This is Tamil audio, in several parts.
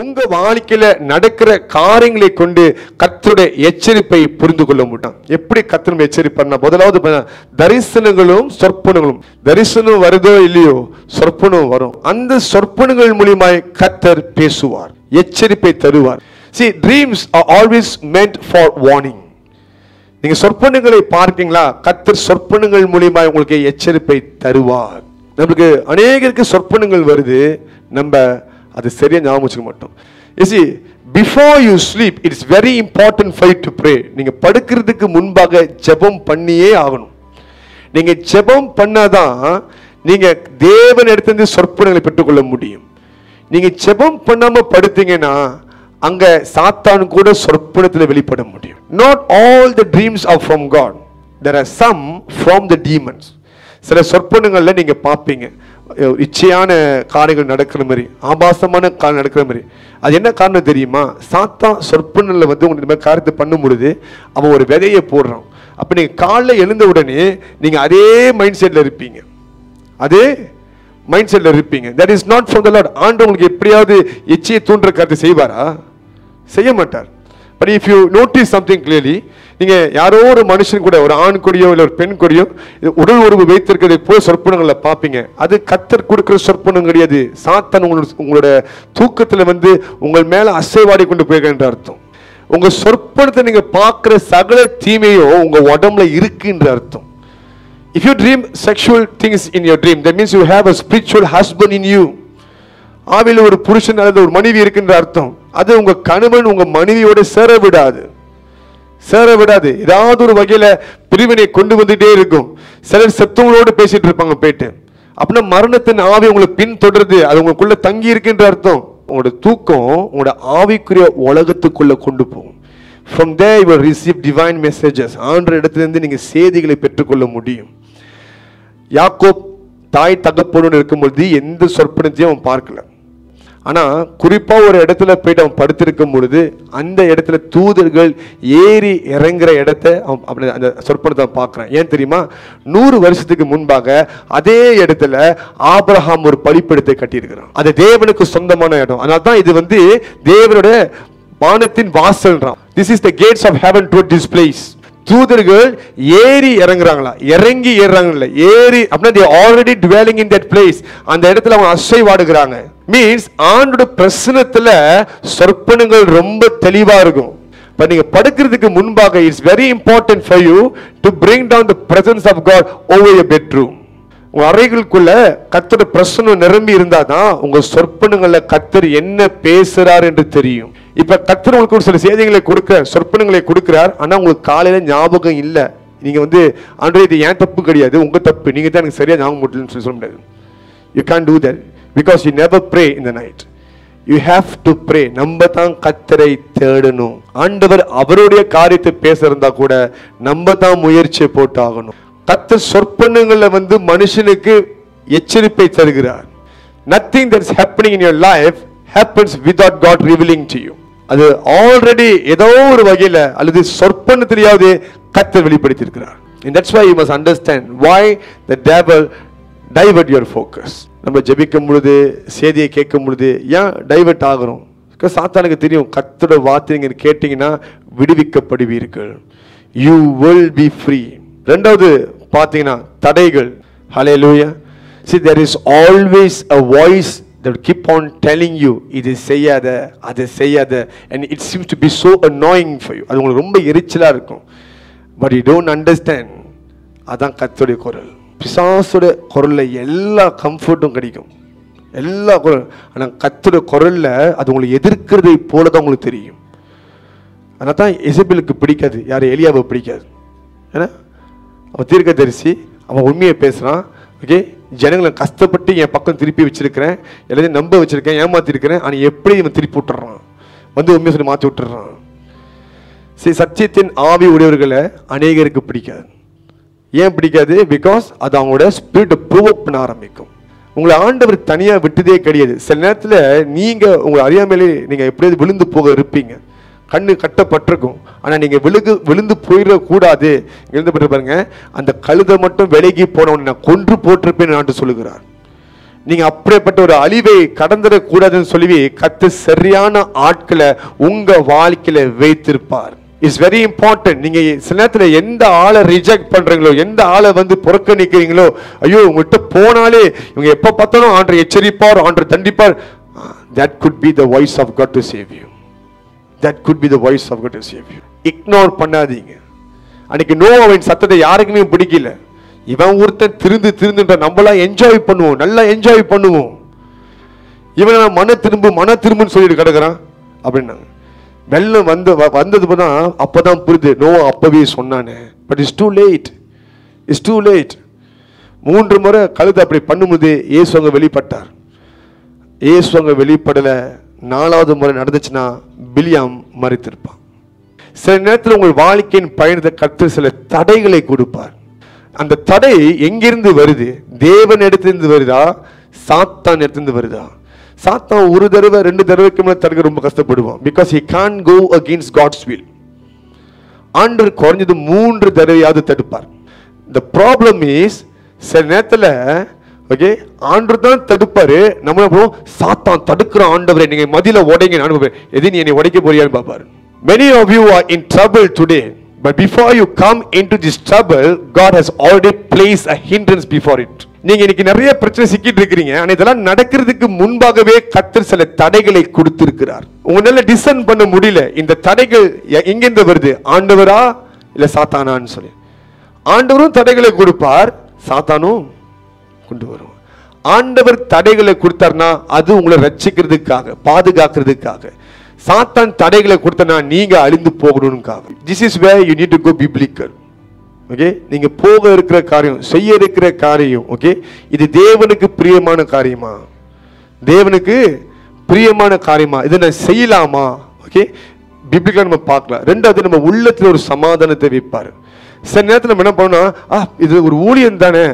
உங்க வாழ்க்கையில நடக்கிற காரியங்களை கொண்டு கர்த்தருடைய எச்சரிப்பை புரிந்து கொள்ள முடியும். எப்படி கர்த்தர் எச்சரிப்பார்னா, முதலாவது தரிசனங்களும் சொற்பனங்களும். தரிசனம் வருதோ இல்லையோ, சொற்பனம் வரும். அந்த சொற்பனங்கள் மூலமாய் கர்த்தர் பேசுவார், எச்சரிப்பை தருவார். See, dreams are always meant for warning. நீங்க சொற்பனங்களை பார்க்கீங்களா, கர்த்தர் சொற்பனங்கள் மூலமாய் உங்களுக்கு எச்சரிப்பை தருவார். நமக்கு அநேகருக்கு சொற்பனங்கள் வருது, நம்ம அது சரியா ஞாபகம் வச்சுக்க மாட்டோம். You see, before you sleep, it is very important for you to pray. நீங்க படுக்கிறதுக்கு முன்பாக ஜெபம் பண்ணியே ஆகணும். நீங்க ஜெபம் பண்ணாதான் நீங்க தேவன் இடத்திலிருந்து சொற்பனங்களை பெற்றுக்கொள்ள முடியும். நீங்க ஜெபம் பண்ணாம படுத்தீங்கன்னா அங்க சாத்தான் கூட சொற்பனத்தில் வெளிப்பட முடியும். Not all the dreams are from God. There are some from the demons. சில சொற்பனங்கள்ல நீங்க பார்ப்பீங்க, இச்சையான காரியங்கள் நடக்கிற மாதிரி, ஆபாசமான காரியம் நடக்கிற மாதிரி. அது என்ன காரணம் தெரியுமா? சாத்தான் சொற்பனல்ல வந்து உங்களுக்கு இந்த மாதிரி காரியத்தை பண்ணும் பொழுது அவன் ஒரு விதையை போடுறான். அப்ப நீங்க காலைல எழுந்த உடனே நீங்க அதே மைண்ட் செட்ல இருப்பீங்க, அதே மைண்ட் செட்ல இருப்பீங்க. That is not from the Lord. ஆண்டவர் உங்களுக்கு எப்படியாவது இச்சையை தூண்டுற காரியத்தை செய்வாரா? செய்ய மாட்டார். But if you notice something clearly, நீங்க யாரோ ஒரு மனுஷன் கூட, ஒரு ஆண் கொடியோ இல்லை ஒரு பெண் கொடியோ உடல் உறவு வைத்திருக்கிறதை போய் சொற்பனங்களை பார்ப்பீங்க. அது கர்த்தர் கொடுக்கிற சொற்பனம் கிடையாது. சாத்தான் உங்களோட தூக்கத்துல வந்து உங்கள் மேல அசைவாடி கொண்டு போயிருக்கின்ற அர்த்தம். உங்க சொற்பனத்தை நீங்க பார்க்கிற சகல தீமையோ உங்க உடம்புல இருக்குன்ற அர்த்தம். If you dream sexual things in your dream, that means you have a spiritual husband in you. ஆவில ஒரு புருஷன் அல்லது ஒரு மனைவி இருக்கின்ற அர்த்தம். அது உங்க கணவன் உங்க மனைவியோட சேர விடாது, சேர விடாது. ஏதாவது ஒரு வகையில பிரிவினை கொண்டு வந்துட்டே இருக்கும். சிலர் செத்தவங்களோடு பேசிட்டு இருப்பாங்க போயிட்டு. அப்படின்னா மரணத்தின் ஆவி உங்களை பின் தொடருது, அது உங்களுக்குள்ள தங்கி இருக்கின்ற அர்த்தம். உங்களோட தூக்கம் உங்களோட ஆவிக்குரிய உலகத்துக்குள்ள கொண்டு போகும். From there you will receive divine messages. ஆண்டவர் இடத்திலிருந்து நீங்க செய்திகளை பெற்றுக்கொள்ள முடியும். யாக்கோப் தாய் தகப்பனோடு இருக்கும்பொழுது எந்த சொற்பனத்தையும் அவன் பார்க்கல. ஆனா குறிப்பா ஒரு இடத்துல போயிட்டு அவன் படுத்திருக்கும் பொழுது அந்த இடத்துல தூதர்கள் ஏறி இறங்குற இடத்தை அவன் அந்த சொற்பனத்தை பார்க்கிறான். ஏன் தெரியுமா? 100 வருஷத்துக்கு முன்பாக அதே இடத்துல ஆபிரகாம் ஒரு பலிபீடத்தை கட்டியிருக்கிறான். அது தேவனுக்கு சொந்தமான இடம். அதனால தான் இது வந்து தேவனுடைய வானத்தின் வாசல்ன்றான். This is the gates of heaven to this place. தூதர்கள் ஏறி இறங்குறாங்களா? இறங்கி ஏறாங்கல்ல, ஏறி அப்படின்னா they already dwelling in that place. அந்த இடத்துல அவங்க அசைவாடுகிறாங்க. மீன்ஸ் ஆண்டோட பிரசன்னத்துல சொற்பனங்கள் ரொம்ப தெளிவா இருக்கும். பட் நீங்க படுக்கிறதுக்கு முன்பாக it's very important for you to bring down the presence of God over your bedroom. உங்க அறைகளுக்குள்ள கர்த்தரோட பிரசன்னம் நிரம்பி இருந்தாதான் உங்க சொற்பனங்கள்ல கர்த்தர் என்ன பேசுறார் என்று தெரியும். இப்ப கர்த்தர் உங்களுக்கு சில செய்திகளை கொடுக்க, சொற்பனங்களை கொடுக்கிறார். ஆனா உங்களுக்கு காலையில ஞாபகம் இல்லை. நீங்க வந்து ஆண்டவரே இது ஏன் தப்பு கிடையாது, உங்க தப்பு, நீங்க தான் எனக்கு சரியா ஞாபகம் முடியலன்னு சொல்ல முடியாது. You can't do that because you never pray in the night. You have to pray. நம்ம தான் கர்த்தரை தேடணும். ஆண்டவர் அவருடைய காரியத்தை பேச இருந்தா கூட நம்ம தான் முயற்சியை போட்டு ஆகணும். கர்த்தர் சொற்பனங்கள்ல வந்து மனுஷனுக்கு எச்சரிப்பை தருகிறார். Nothing that's happening in your life happens without God revealing to you. அது ஆல்ரெடி ஏதோ ஒரு வகையில அல்லது சொற்பனத்திலேயாவது கர்த்தர் வெளிப்படுத்தி இருக்கிறார். And that's why you must understand why the devil divert your focus. நம்ம ஜெபிக்கும் பொழுது, செய்தியை கேட்கும் பொழுது ஏன் டைவர்ட் ஆகிறோம்? சாத்தானுக்கு தெரியும், கர்த்தரோட வார்த்தை நீங்க கேட்டீங்கன்னா விடுவிக்கப்படுவீர்கள். You will be free. ரெண்டாவது பாத்தீங்கன்னா தடைகள். Hallelujah. See, there is always a voice that will keep on telling you இது செய்யாத, அது செய்யாத, and it seems to be so annoying for you. அது உங்களுக்கு ரொம்ப எரிச்சலா இருக்கும். But you don't understand. அதான் கர்த்தருடைய குரல். பிசாசுடைய குரல்ல எல்லா கம்ஃபர்ட்டும் கிடைக்கும், எல்லா குரல். ஆனா கர்த்தருடைய குரல்ல அது உங்களை எதிர்க்கிறதை போலதான் உங்களுக்கு தெரியும். அதனால தான் எசபேலுக்கு பிடிக்காது, யாரும் எலியாவை பிடிக்காது. ஏன்னா அவன் தீர்க்கதரிசி, அவன் உண்மையை பேசுறான். ஓகே, ஜனங்களை கஷ்டப்பட்டு என் பக்கம் திருப்பி வச்சிருக்கிறேன், எல்லாத்தையும் நம்ப வச்சிருக்கேன், ஏமாத்திருக்கிறேன். ஆனால் எப்படி இவன் திருப்பி விட்டுறான், வந்து உண்மையை சொல்லி மாற்றி விட்டுறான். சரி, சத்தியத்தின் ஆவி உடையவர்களை அநேகருக்கு பிடிக்காது. ஏன் பிடிக்காது? பிகாஸ் அது அவங்களோட ஸ்பிரிட்டை ப்ரூவ் பண்ண ஆரம்பிக்கும். உங்களை ஆண்டவர் தனியாக விட்டதே கிடையாது. சில நேரத்தில் நீங்கள் உங்களை அறியாமலே நீங்கள் எப்படியாவது விழுந்து போக இருப்பீங்க, கண்ணு கட்டப்பட்டிருக்கும். ஆனால் நீங்கள் விழுந்து போயிடக்கூடாது. எழுதப்பட்டு பாருங்க, அந்த கழுதை மட்டும் விலகி போனவன் நான் கொன்று போட்டிருப்பேன் என்று சொல்லுகிறார். நீங்க அப்படிப்பட்ட ஒரு அழிவை கடந்துடக்கூடாதுன்னு சொல்லி கர்த்தர் சரியான ஆட்களை உங்க வாழ்க்கையில வைத்திருப்பார். It's very important. நீங்க சில நேரத்தில் எந்த ஆளை ரிஜெக்ட் பண்றீங்களோ, எந்த ஆளை புறக்கணிக்கிறீங்களோ, ஐயோ உங்கள்கிட்ட போனாலே இவங்க எப்ப பார்த்தாலும் ஆண்டவர் எச்சரிப்பார், ஆண்டவர் தண்டிப்பார். That could be the voice of God to save you. That could be the voice of God to save you. Ignore பண்ணாதீங்க. அன்னைக்கு நோவாவின் சத்தத்தை யாருக்குமே பிடிக்கல. இவன் ஒருத்தன் திருந்துன்ற நம்மளாம் என்ஜாய் பண்ணுவோம், நல்லா என்ஜாய் பண்ணுவோம். இவன் மன திரும்புன்னு சொல்லிட்டு கிடக்குறான் அப்படின்னாங்க. வெள்ளம் வந்தது அப்பதான் புரியுது, நோவா அப்பவே சொன்னானே. But it's too late. 3 முறை கழுதை அப்படி பண்ணும்போது இயேசு அங்க வெளிப்பட்டார். இயேசு அங்க வெளிப்படல. 4வது முறை நடந்துச்சுன்னா பிலியாம் மரித்திருப்பான். சில நேரத்தில் உங்கள் வாழ்க்கையின் பயணத்தை கர்த்தர் சில தடைகளை கொடுப்பார். அந்த தடை எங்கிருந்து வருது? தேவன் இடத்திலிருந்து வருதா, சாத்தான் இடத்திலிருந்து வருதா? சாத்தான் ஒரு தடவை 2 தடவைக்கு மேல தடுக்க ரொம்ப கஷ்டப்படுவான். Because he can't go against God's will. ஆண்டவர் குறைஞ்சது 3 தடவையாவது தடுப்பார். the problem is சில நேரத்துல ஓகே ஆண்டவர் தான் தடுப்பாரு, நம்ம சாத்தான் தடுக்கிற ஆண்டவரை நீங்க மதியில உடைங்க, எது நீ என்னை உடைக்க போறியான்னு பாப்பாரு. many of you are in trouble today, but before you come into this trouble, God has already placed a hindrance before it. நீங்க இன்னைக்கு நிறைய பிரச்சனை சிக்கிட்டு இருக்கீங்க. ஆனா இதெல்லாம் நடக்கிறதுக்கு முன்பாகவே கர்த்தர் சில தடைகளை கொடுத்திருக்கிறார். உங்களால டிசைன் பண்ண முடியல இந்த தடைகள் எங்கிருந்து வருது, ஆண்டவரா இல்ல சாத்தானான்னு சொல்லி. ஆண்டவரும் தடைகளை கொடுப்பார், சாத்தானும் கொண்டு வரும். ஆண்டவர் தடைகளை கொடுத்தார்னா அது உங்களை ரட்சிக்கிறதுக்காக, பாதுகாக்கிறதுக்காக. சாத்தான் தடைகளை கொடுத்தனா நீங்க அழிந்து போகணும்னுக்காக. This is where you need to go biblical. Okay, நீங்க போக இருக்கிற காரியம், செய்ய இருக்கிற காரியம், ஓகே, இது தேவனுக்கு பிரியமான காரியமா, தேவனுக்கு பிரியமான காரியமா, இதை நான் செய்யலாமா? ஓகே, பிப்ளிக்கலா நம்ம பார்க்கலாம். 2வது நம்ம உள்ளத்துல ஒரு சமாதானத்தை வைப்பாரு. சில நேரத்தில் நம்ம என்ன பண்ணோம்னா, இது ஒரு ஊழியம் தானே,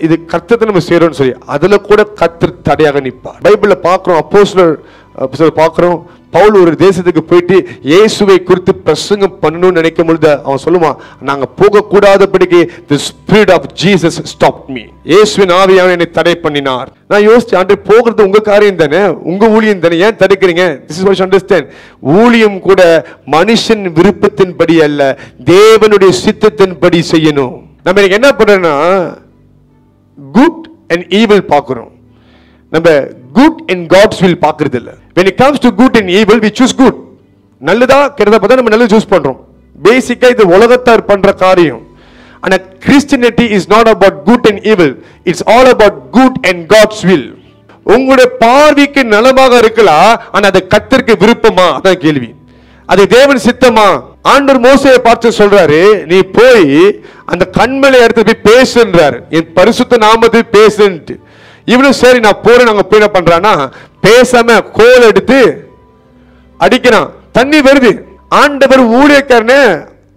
இது கர்த்தத்தை நம்ம செய்யறோம்னு சொல்லி அதுல கூட கர்த்தர் தடையாக நிற்பார். பைபிள்ல பார்க்கிறோம், அப்போஸ்தலர் பார்க்கிறோம், பவுல் ஒரு தேசத்துக்கு போயிட்டு இயேசுவை குறித்து பிரசங்கம் பண்ணணும்னு நினைக்கும் பொழுது அவன் சொல்லுவான், நாங்க போக கூடாதபடிக்கு the spirit of Jesus stopped me. இயேசுவின் ஆவியானவர் என்னை தடை பண்ணினார். நான் யோசிச்சேன், ஆண்டவரே போகிறது உங்க காரியம் தானே, உங்க ஊழியம் தானே, ஏன் தடுக்கிறீங்க? This is what you understand. ஊழியம் கூட மனுஷன் விருப்பத்தின்படி அல்ல, தேவனுடைய சித்தத்தின்படி செய்யணும். நம்ம என்ன பண்றோம்னா குட் அண்ட் ஈவில் பார்க்கிறோம், நம்ம குட் அண்ட் காட்ஸ் வில் பார்க்கிறது இல்ல. when it comes to good and evil we choose good. நல்லதா கெட்டதா பார்த்தா நம்ம நல்லது சூஸ் பண்றோம். பேசிக்கா இது உலகத்தார் பண்ற காரியம். ஆனா Christianity is not about good and evil, it's all about good and God's will. உங்களுடைய பார்வைக்கு நலமாக இருக்கலாம், ஆனா அது கர்த்தருக்கு விருப்பமா? அதான் கேள்வி. அது தேவன் சித்தமா? ஆண்டவர் மோசேயை பார்த்து சொல்றாரு, நீ போய் அந்த கண்மலை இடத்துல போய் பேசுன்றாரு, என் பரிசுத்த நாமத்தை பேசுன்ட்டு. இவனும் சரி நான் போறேன். நாங்க போய் என்ன பண்றான்னா பேசாம கோல் எடுத்து அடிக்கிறான், தண்ணி வருது. ஆண்டவர் ஊழியக்காரனை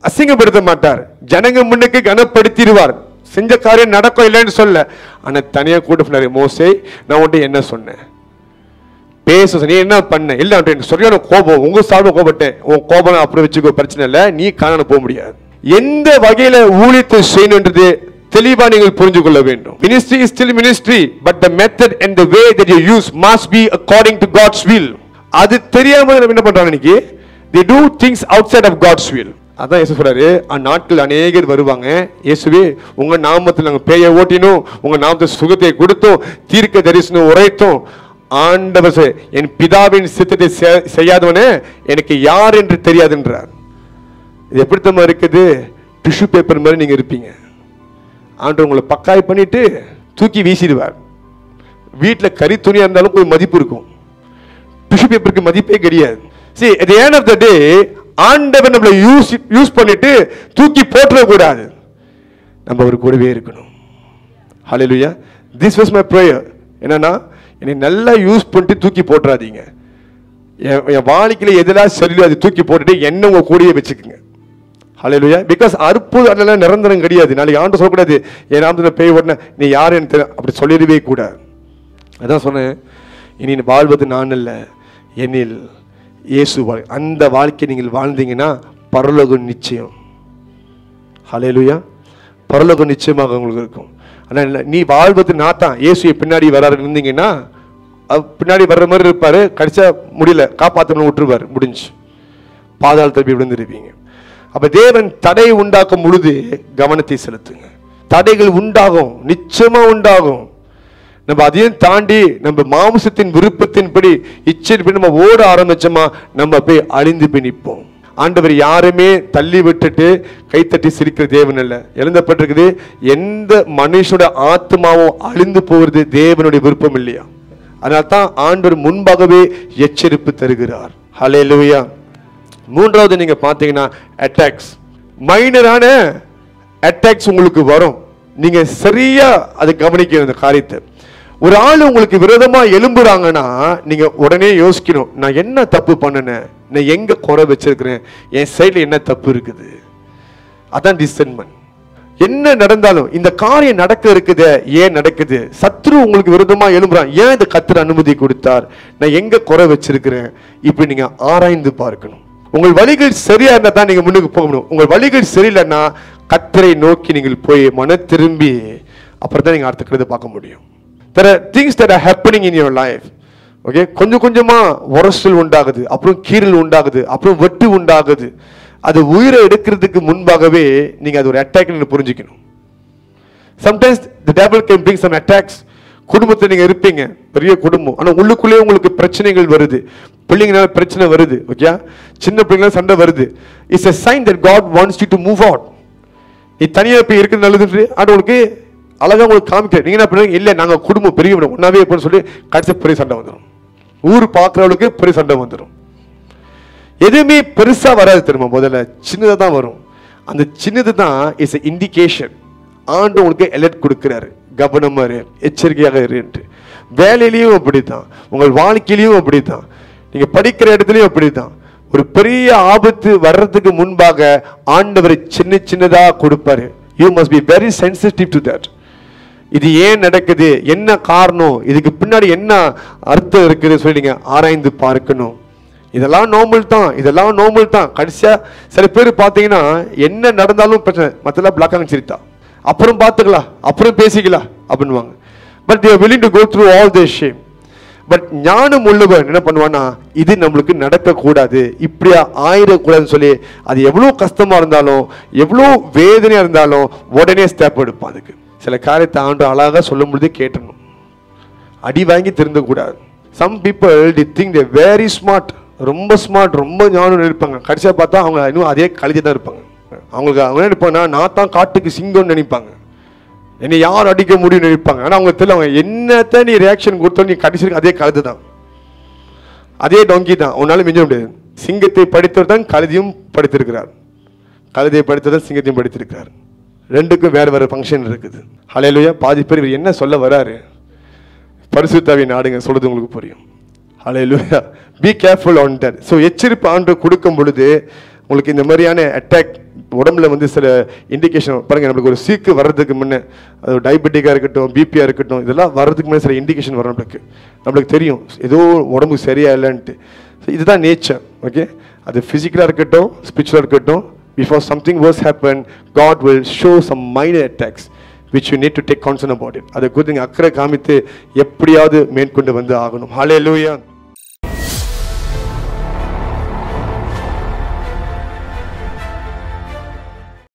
அசிங்கப்படுத்த மாட்டார், ஜனங்க முன்னுக்கு கனப்படுத்திடுவார். செஞ்ச காரியம் நடக்கும் இல்லைன்னு சொல்ல. ஆனா தனியா கூட சொன்னாரு, மோசே நான் உன்கிட்ட என்ன சொன்னேன், பேச நீ என்ன பண்ண? இல்ல சரியான கோபம், உங்க சார்பு கோபப்பட்டேன். உன் கோபம் அப்புறம் வச்சுக்கோ, பிரச்சனை இல்லை, நீ காண போக முடியாது. எந்த வகையில ஊழியத்தை செய்யணும்ன்றது தெளிவா நீங்கள் புரிந்து கொள்ள வேண்டும். Ministry is still ministry, but the method and the way that you use must be according to God's will. அது தெரியாம என்ன பண்றாங்க இன்னைக்கு, they do things outside of God's will. அதான் இயேசு சொல்றாரு, அந்நாட்கள் அநேகர் வருவாங்க, இயேசுவே உங்க நாமத்தில் நாங்கள் பேயை ஓட்டினோம், உங்க நாமத்தில் சுகத்தை கொடுத்தோம், தீர்க்க தரிசனம் உரைத்தோம். ஆண்டவர் என் பிதாவின் சித்தத்தை செய்யாதவனே எனக்கு யார் என்று தெரியாதுன்றார். இது எப்படித்தமா இருக்குது? டிஷ்யூ பேப்பர் மாதிரி நீங்க இருப்பீங்க. ஆண்டவர் உங்களை பக்காய் பண்ணிட்டு தூக்கி வீசிடுவார். வீட்டில் கறி துணியா இருந்தாலும் கொஞ்சம் மதிப்பு இருக்கும், டிஷ்யூ பேப்பருக்கு மதிப்பே கிடையாது. See, at the end of the day, ஆண்டவர் நம்மளை யூஸ் பண்ணிட்டு தூக்கி போட்டுற கூடாது, நம்ம ஒரு கூடவே இருக்கணும். Hallelujah. This was my prayer. என்னன்னா, என்னை நல்லா யூஸ் பண்ணிட்டு தூக்கி போட்டுறாதீங்க. என் வாழ்க்கையில எதெல்லாம் சரியில்லை அதை தூக்கி போட்டுட்டு என்ன உங்க கூடயே வச்சுக்கோங்க. ஹல்லேலூயா. பிகாஸ் அற்புதம் நிரந்தரம் கிடையாது. நாளைக்கு ஆண்டு சொல்லக்கூடாது, என் நாமத்தில் பேய் ஓட்டின நீ யாருன்னு தெரியும், அப்படி சொல்லிடவே கூடாது. அதான் சொன்னேன், இனி வாழ்வது நான் அல்ல, என்னில் இயேசு வாழ். அந்த வாழ்க்கை நீங்கள் வாழ்ந்தீங்கன்னா பரலோகம் நிச்சயம். ஹல்லேலூயா. பரலோகம் நிச்சயமாக உங்களுக்கு இருக்கும். ஆனால் நீ வாழ்வது நான் தான், இயேசு பின்னாடி வராரு இருந்தீங்கன்னா பின்னாடி வர்ற மாதிரி இருப்பாரு, கடைசியா முடியல காப்பாற்றணும் விட்டுருவார், முடிஞ்சு பாதாளத்தை போய் விழுந்துருப்பீங்க. அப்ப தேவன் தடை உண்டாக்கும் பொழுது கவனத்தை செலுத்துங்க. தடைகள் உண்டாகும், நிச்சயமா உண்டாகும். நம்ம அதையும் தாண்டி நம்ம மாம்சத்தின் விருப்பத்தின்படி இச்சைப்படி நம்ம ஓட ஆரம்பிச்சோமா நம்ம போய் அழிந்து போய் நிற்போம். ஆண்டவர் யாருமே தள்ளி விட்டுட்டு கைத்தட்டி சிரிக்கிற தேவன் அல்ல. எழுதப்பட்டிருக்குது, எந்த மனுஷனோட ஆத்மாவும் அழிந்து போவது தேவனுடைய விருப்பம் இல்லையா. அதனால தான் ஆண்டவர் முன்பாகவே எச்சரிப்பு தருகிறார். ஹல்லேலூயா. மூன்றாவது நீங்க பாத்தீங்கன்னா அட்டாக்ஸ். மைனரான அட்டாக்ஸ் உங்களுக்கு வரும், நீங்க சரியா அதை கவனிக்கணும். இந்த காரியத்தை ஒரு ஆள் உங்களுக்கு விரோதமா எழும்புறாங்கன்னா நீங்க உடனே யோசிக்கணும், நான் என்ன தப்பு பண்ணினேன், நான் எங்க குறை வச்சிருக்கிறேன், என் சைட்ல என்ன தப்பு இருக்குது. அதான் டிசன்மென்ட். என்ன நடந்தாலும் இந்த காரியம் நடக்க இருக்குது, ஏன் நடக்குது, சத்ரு உங்களுக்கு விரோதமா எழும்புறான், ஏன் இந்த கர்த்தர் அனுமதி கொடுத்தார், நான் எங்க குறை வச்சிருக்கிறேன், இப்படி நீங்க ஆராய்ந்து பார்க்கணும். உங்கள் வழிகள் சரியா இருந்தா தான் நீங்க முன்னுக்கு போகணும். உங்கள் வழிகள் சரியில்லைன்னா கர்த்தரை நோக்கி நீங்கள் போய் மன திரும்பி அப்புறம் தான் நீங்க அடுத்த கருத்தை பார்க்க முடியும். There are things that are happening in your life. Okay, கொஞ்சம் கொஞ்சமா உரசல் உண்டாகுது, அப்புறம் கீறல் உண்டாகுது, அப்புறம் வெட்டு உண்டாகுது. அது உயிரை எடுக்கிறதுக்கு முன்பாகவே நீங்க அது ஒரு அட்டாக் நீங்க புரிஞ்சுக்கணும். Sometimes the devil can bring some attacks. குடும்பத்தில் நீங்க இருப்பீங்க, பெரிய குடும்பம், ஆனா உள்ளுக்குள்ளே உங்களுக்கு பிரச்சனைகள் வருது, பிள்ளைங்கனால பிரச்சனை வருது. ஓகே, சின்ன பிள்ளைங்களால சண்டை வருது. It's a sign that God wants you to move out. நீ தனியா போய் இருக்கிறது நல்லது, அது உங்களுக்கு அழகா உங்களுக்கு காமிக்க. நீங்க என்ன பண்ணுவீங்க, இல்லை நாங்க குடும்பம் பெரிய ஒன்னாவே இருப்போம்னு சொல்லி கடைசி பெரிய சண்டை வந்துடும். ஊர் பார்க்குறவளுக்கு பெரிய சண்டை வந்துடும். எதுவுமே பெருசா வராது தெரியுமா, முதல்ல சின்னதாக தான் வரும். அந்த சின்னது தான் இஸ் எ இண்டிகேஷன். ஆண்டு உங்களுக்கு அலர்ட் கொடுக்கிறாரு, கவனமா இரு, எச்சரிக்கையாக இரு. வேலையிலையும் அப்படித்தான், உங்கள் வாழ்க்கையிலையும் அப்படித்தான், நீங்க படிக்கிற இடத்துலையும் அப்படித்தான். ஒரு பெரிய ஆபத்து வர்றதுக்கு முன்பாக ஆண்டவர் சின்ன சின்னதா கொடுப்பாரு. You must be very sensitive to that. இது ஏன் நடக்குது, என்ன காரணம், இதுக்கு பின்னாடி என்ன அர்த்தம் இருக்குது சொல்லி நீங்க ஆராய்ந்து பார்க்கணும். இதெல்லாம் நார்மல் தான், இதெல்லாம் நார்மல் தான். கடைசியா சில பேர் பார்த்தீங்கன்னா என்ன நடந்தாலும் பிரச்சனை, மற்றெல்லாம் பிளாக் ஆகி சிரித்தா அப்புறம் பார்த்துக்கலாம், அப்புறம் பேசிக்கலாம் அப்படின்வாங்க. But they are willing to go through all this shame. But ஞானம் உள்ளவன் என்ன பண்ணுவான்னா, இது நம்மளுக்கு நடக்கக்கூடாது, இப்படியா ஆயிடக்கூடாதுன்னு சொல்லி அது எவ்வளோ கஷ்டமா இருந்தாலும் எவ்வளோ வேதனையா இருந்தாலும் உடனே ஸ்டெப் எடுப்பான். அதுக்கு சில காரியத்தை ஆண்டு அழகாக சொல்லும் பொழுதே கேட்டணும், அடி வாங்கி திருந்தக்கூடாது. Some people the think they very smart, ரொம்ப ஸ்மார்ட், ரொம்ப ஞானம் இருப்பாங்க. கடைசியாக பார்த்தா அவங்க இன்னும் அதே கழுதி தான் இருப்பாங்க. அவங்களுக்கு அவங்க நினைப்பாங்கன்னா நான் தான் காட்டுக்கு சிங்கம்னு நினைப்பாங்க, என்னை யார் அடிக்க முடியும்னு நினைப்பாங்க. ஆனால் அவங்க தெரியல, அவங்க என்னத்த நீ ரியாக்ஷன் கொடுத்தோம், நீ கடைசி அதே கழுது தான், அதே டொங்கி தான், உன்னால மிஞ்ச முடியாது. சிங்கத்தை படித்தவர் தான் கழுதியும் படித்திருக்கிறார், கழுதையை படித்தவர் சிங்கத்தையும் படித்திருக்கிறார். ரெண்டுக்கும் வேறு வேறு ஃபங்க்ஷன் இருக்குது. ஹல்லேலூயா. பாதி பேர் இவர் என்ன சொல்ல வராரு, பரிசுத்தாவி நாடுங்க சொல்றது உங்களுக்கு புரியும். ஹல்லேலூயா. Be careful on that. So எச்சரிப்பு ஆண்டு கொடுக்கும் பொழுது உங்களுக்கு இந்த மாதிரியான அட்டாக் உடம்புல வந்து சில இண்டிகேஷன் பாருங்க. நம்மளுக்கு ஒரு சீக்கு வர்றதுக்கு முன்னே, அது டயபெட்டிக்காக இருக்கட்டும், பிபியாக இருக்கட்டும், இதெல்லாம் வர்றதுக்கு முன்னே சில இண்டிகேஷன் வரும். நம்மளுக்கு தெரியும் ஏதோ உடம்பு சரியா இல்லைன்ட்டு. ஸோ இதுதான் நேச்சர். ஓகே, அது ஃபிசிக்கலாக இருக்கட்டும், ஸ்பிரிச்சுவலாக இருக்கட்டும். Before something worse happen, God will show some minor attacks which you need to take concern about it. அதை குறித்து அக்கறை காமித்து எப்படியாவது மேற்கொண்டு வந்து ஆகணும். ஹல்லேலூயா.